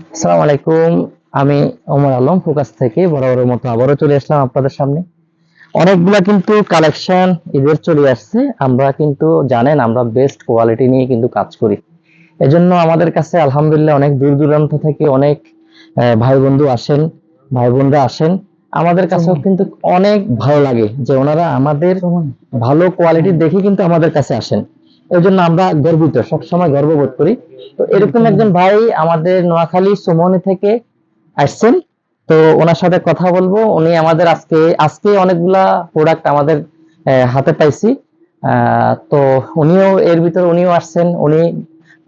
আসসালামু আলাইকুম। আমি ওমর আলম ফোকাস থেকে বরাবরের মতো আবারও চলে আসলাম আপনাদের সামনে। অনেকগুলা কিন্তু কালেকশন ঈদের চলে আসছে। আমরা কিন্তু জানেন আমরা বেস্ট কোয়ালিটি নিয়ে কিন্তু কাজ করি। এজন্য আমাদের কাছে আলহামদুলিল্লাহ অনেক দূর দূরান্ত থেকে অনেক ভাই বন্ধু আসেন, ভাই বোনরা আসেন। আমাদের কাছেও কিন্তু অনেক ভালো লাগে যে ওনারা আমাদের ভালো কোয়ালিটি দেখে কিন্তু আমাদের কাছে আসেন। এই জন্য আমরা গর্বিত, সবসময় গর্ববোধ করি। তো এরকম একজন ভাই আমাদের নোয়াখালী সুমনি থেকে আসছেন। তো ওনার সাথে কথা বলবো। উনি আমাদের আজকে আজকে অনেকগুলা প্রোডাক্ট আমাদের হাতে পাইছি। তো উনিও আসছেন। উনি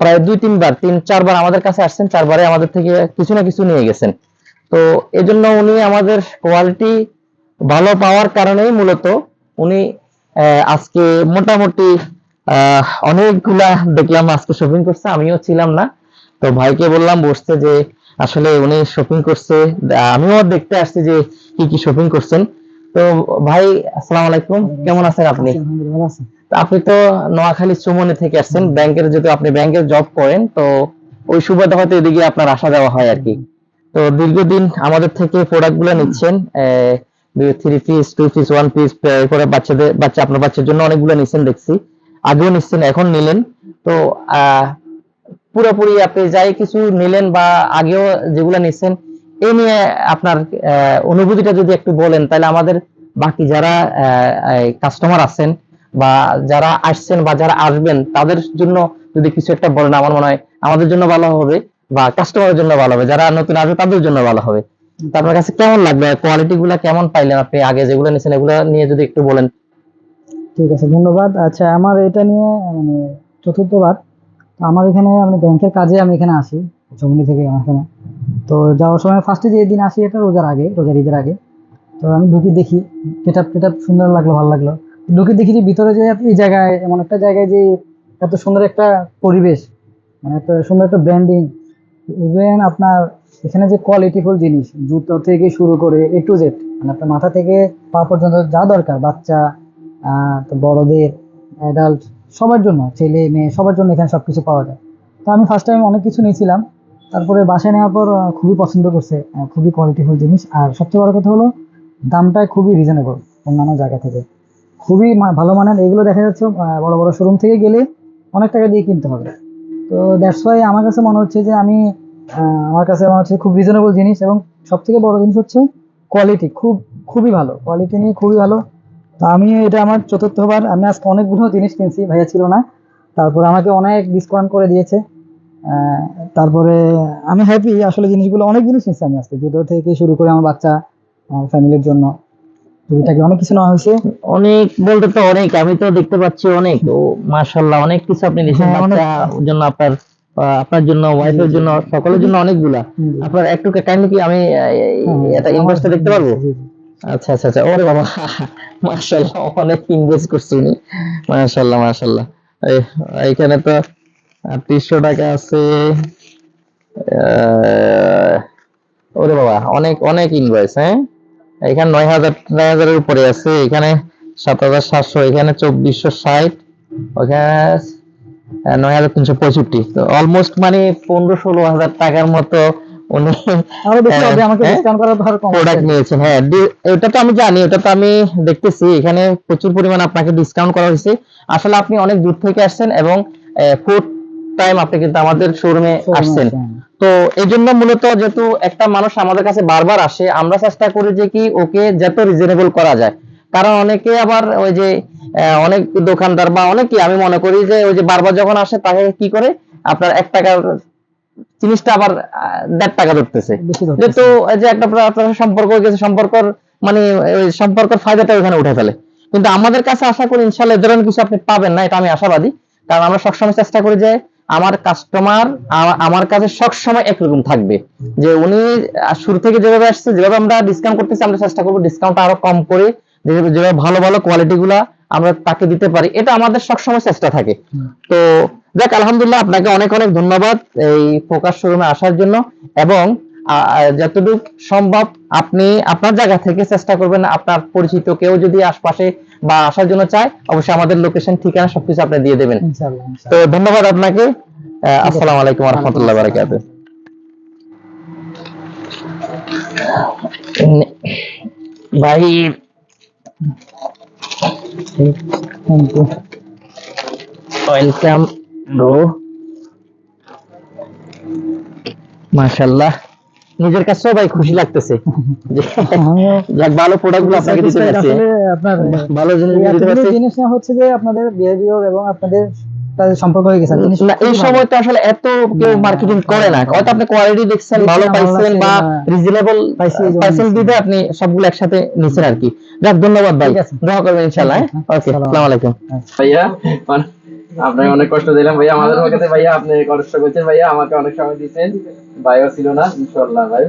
প্রায় 2-3 বার 3-4 বার আমাদের কাছে আসছেন, 4 বারে আমাদের থেকে কিছু না কিছু নিয়ে গেছেন। তো এজন্য উনি আমাদের কোয়ালিটি ভালো পাওয়ার কারণেই মূলত উনি আজকে মোটামুটি অনেকগুলা দেখলাম আজকে শপিং করছে, আমিও ছিলাম না। তো ভাইকে বললাম বসতে যে আসলে উনি শপিং করছে, আমিও দেখতে আসছি যে কি কি শপিং করছেন। তো ভাই আসসালামু আলাইকুম, কেমন আছেন আপনি? তো আপনি তো নোয়াখালী চুমনি থেকে আসছেন, ব্যাংকের যেহেতু আপনি ব্যাংকে জব করেন, তো ওই সুবাদে হয়তো এদিকে আপনার আসা যাওয়া হয় আর কি। তো দীর্ঘদিন আমাদের থেকে প্রোডাক্ট গুলো নিচ্ছেন, 3 পিস 2 পিস 1 পিস করে আপনার বাচ্চার জন্য অনেকগুলো নিচ্ছেন দেখছি। আগেও নিচ্ছেন, এখন নিলেন। তো আহ পুরোপুরি আপনি যাই কিছু নিলেন বা আগেও যেগুলো নিচ্ছেন এই নিয়ে আপনার অনুভূতিটা যদি একটু বলেন, তাহলে আমাদের বাকি যারা কাস্টমার আছেন বা যারা আসছেন বা যারা আসবেন তাদের জন্য যদি কিছু একটা বলেন, আমার মনে হয় আমাদের জন্য ভালো হবে বা কাস্টমারের জন্য ভালো হবে, যারা নতুন আসবে তাদের জন্য ভালো হবে। তো আপনার কাছে কেমন লাগবে, কোয়ালিটি গুলা কেমন পাইলেন আপনি, আগে যেগুলো নিয়েছেন এগুলো নিয়ে যদি একটু বলেন। ঠিক আছে, ধন্যবাদ। আচ্ছা, আমার এটা নিয়ে মানে চতুর্থবার। তো আমার এখানে আমি ব্যাংকের কাজে আমি এখানে আসি, জমিনি থেকে আমার এখানে। তো যাওয়ার সময় ফার্স্টে যে দিন আসি এটা রোজার ঈদের আগে। তো আমি ঢুকি দেখি, গেটআপ সুন্দর লাগলো, ভালো লাগলো। ঢুকে দেখি যে ভিতরে যে এই জায়গায় এমন একটা জায়গায় যে এত সুন্দর একটা পরিবেশ, মানে এত সুন্দর একটা ব্র্যান্ডিং। ইভেন আপনার এখানে যে কোয়ালিটিফুল জিনিস, জুতো থেকে শুরু করে A to Z, মানে আপনার মাথা থেকে পা পর্যন্ত যা দরকার, বাচ্চা তো বড়দের, অ্যাডাল্ট, সবার জন্য, ছেলে মেয়ে সবার জন্য এখানে সবকিছু পাওয়া যায়। তো আমি ফার্স্ট টাইম অনেক কিছু নিয়েছিলাম। তারপরে বাসায় নেওয়ার পর খুবই পছন্দ করছে, খুবই কোয়ালিটিফুল জিনিস। আর সবচেয়ে বড় কথা হলো দামটা খুবই রিজনেবল অন্যান্য জায়গা থেকে। খুবই ভালো মানের। এগুলো দেখা যাচ্ছে বড় বড় শোরুম থেকে গেলে অনেক টাকা দিয়ে কিনতে হবে। তো দ্যাটস ওয়াই আমার কাছে মনে হচ্ছে যে আমার কাছে মনে হচ্ছে খুব রিজনেবল জিনিস। এবং সব থেকে বড় জিনিস হচ্ছে কোয়ালিটি, খুবই ভালো কোয়ালিটি নিয়ে, খুবই ভালো। তো আমি এটা আমার চতুর্থবার। আমি আজকে অনেকগুলো জিনিস কিনছি, ভাইয়া ছিল না, তারপরে আমাকে অনেক ডিসকাউন্ট করে দিয়েছে। আহ, তারপরে আমি হ্যাপি। আসলে জিনিসগুলো অনেক জিনিস নিচ্ছি আমি আজকে, জুতো থেকে শুরু করে আমার বাচ্চা, আমার ফ্যামিলির জন্য টুকিটাকি অনেক কিছু নেওয়া হয়েছে। অনেক বলতে তো অনেক, আমি তো দেখতে পাচ্ছি অনেক। ও মাশাআল্লাহ, অনেক কিছু আপনি নিছেন হ্যাঁ, অনেক। বাচ্চা জন্য, আপনার আপনার জন্য, জি, ওয়াইফের জি, জন্য, সকলের খুবই। জন্য অনেকগুলা। জি। আপনার একটু কাইন্ডলি কি আমি হ্যাঁ, হ্যাঁ, এটা আমার ইনভয়েসটা দেখতে পারবো? জি, জি। আচ্ছা আচ্ছা আচ্ছা, ওরে বাবা মাশাআল্লাহ, অনেক ইনভেস্ট করছে উনি। মাশাআল্লাহ মাশাআল্লাহ। এইখানে তো ৩০০ টাকা আছে। আহ, ওরে বাবা, অনেক অনেক ইনভয়েস। হ্যাঁ, এখানে ৯,০০০ এর উপরে আছে, এখানে ৭,৭০০, এখানে ২৪৬০, ওখানে ৯,৩৬৫। তো অলমোস্ট মানে ১৫-১৬ হাজার টাকার মতো উনি আরো বেশি হবে, আমাকে হ্যাঁ ডিসকাউন্ট করার পর কম আছে প্রোডাক্ট আর কি। নিয়েছেন। হ্যাঁ, ওটা তো আমি জানি, ওটা তো আমি দেখতেছি এখানে প্রচুর পরিমাণে আপনাকে ডিসকাউন্ট করা হয়েছে। আসলে আপনি অনেক দূর থেকে আসছেন এবং ফুড টাইম আপনি কিন্তু আমাদের শোরুমে শোরুমে আসছেন। আসছে, হ্যাঁ। তো এই জন্য মূলত যেহেতু একটা মানুষ আমাদের কাছে বারবার আসে, আমরা চেষ্টা করি যে কি ওকে যত রিজনেবল করা যায়। কারণ অনেকে আবার ওই যে অনেক দোকানদার বা অনেকে, আমি মনে করি যে ওই যে বারবার যখন আসে তাকে কি করে আপনার 1 টাকার জিনিসটা আবার 1.5 টাকা ধরতেছে। বেশি যেহেতু ধরতেছে। এই যে একটা আপনার সম্পর্ক হয়ে গেছে, সম্পর্কর মানে ওই সম্পর্কের ফায়দাটা ওখানে উঠে ফেলে। কিন্তু আমাদের কাছে আশা করি ইনশাল্লাহ এ ধরনের কিছু আপনি পাবেন না, এটা আমি আশাবাদী। কারণ আমরা সবসময় চেষ্টা করি যে আমার কাস্টমার আমার কাছে সবসময় একরকম থাকবে। যে উনি শুরু থেকে যেভাবে আসছে, যেভাবে আমরা ডিসকাউন্ট করতেছি, আমরা চেষ্টা করবো ডিসকাউন্ট আরো কম করে যেভাবে ভালো ভালো কোয়ালিটি গুলা আমরা তাকে দিতে পারি, এটা আমাদের সবসময় চেষ্টা থাকে। হুম। তো যাক, আলহামদুলিল্লাহ, আপনাকে অনেক অনেক ধন্যবাদ এই ফোকাস শোরুমে আসার জন্য। এবং যতটুকু সম্ভব আপনি আপনার জায়গা থেকে চেষ্টা করবেন, আপনার পরিচিত কেউ যদি আশপাশে বা আসার জন্য চায়, অবশ্যই আমাদের লোকেশন ঠিকানা সবকিছু আপনি দিয়ে দেবেন। ইনশাল্লাহ, তো ইনশাল্লাহ। ধন্যবাদ আপনাকে। ঠিক আছে। আসসালামু আলাইকুম ওয়ালাইকুম রহমতুল্লাহ আসসালাম। বারাকাতুহ। ভাই থ্যাংক ইউ। Welcome bro. মাশাআল্লাহ, নিজের কাছে ভাই খুশি লাগতেছে যে আমিও যাক ভালো প্রোডাক্ট গুলো আপনাকে দিতে satisfied পারছি। আসলে আপনার ভালো জিনিস এই দিতে এতগুলো পারছি। জিনিস না হচ্ছে যে আপনাদের বিহেভিয়ার এবং আপনাদের সাথে সম্পর্ক হয়ে গেছে জিনিস না, এই খুবই ভালো। সময় তো আসলে এত কেউ না, মার্কেটিং করে না, না, হয়তো আপনি কোয়ালিটি দেখছেন দেখছি ভালো না, ভালো পাইছেন লাগছে বা এই জন্য রিজনেবল পাইছি, এই জন্য পাইছেন নিচ্ছি। দিতে আপনি সবগুলো একসাথে নিছেন আর কি। যাক ধন্যবাদ ভাই, ঠিক আছে। দোয়া করবেন ইনশাআল্লাহ। Thank you, হ্যাঁ। ওকে, আসসালামু আসসালামু আলাইকুম। আলাইকুম। ভাইয়া আপনাকে অনেক কষ্ট দিলাম ভাইয়া, আমাদের পক্ষে ভাইয়া আপনি কষ্ট করছেন ভাইয়া, আমাকে অনেক সময় দিচ্ছেন, ভাইও ছিল না, ইনশাল্লাহ ভাই।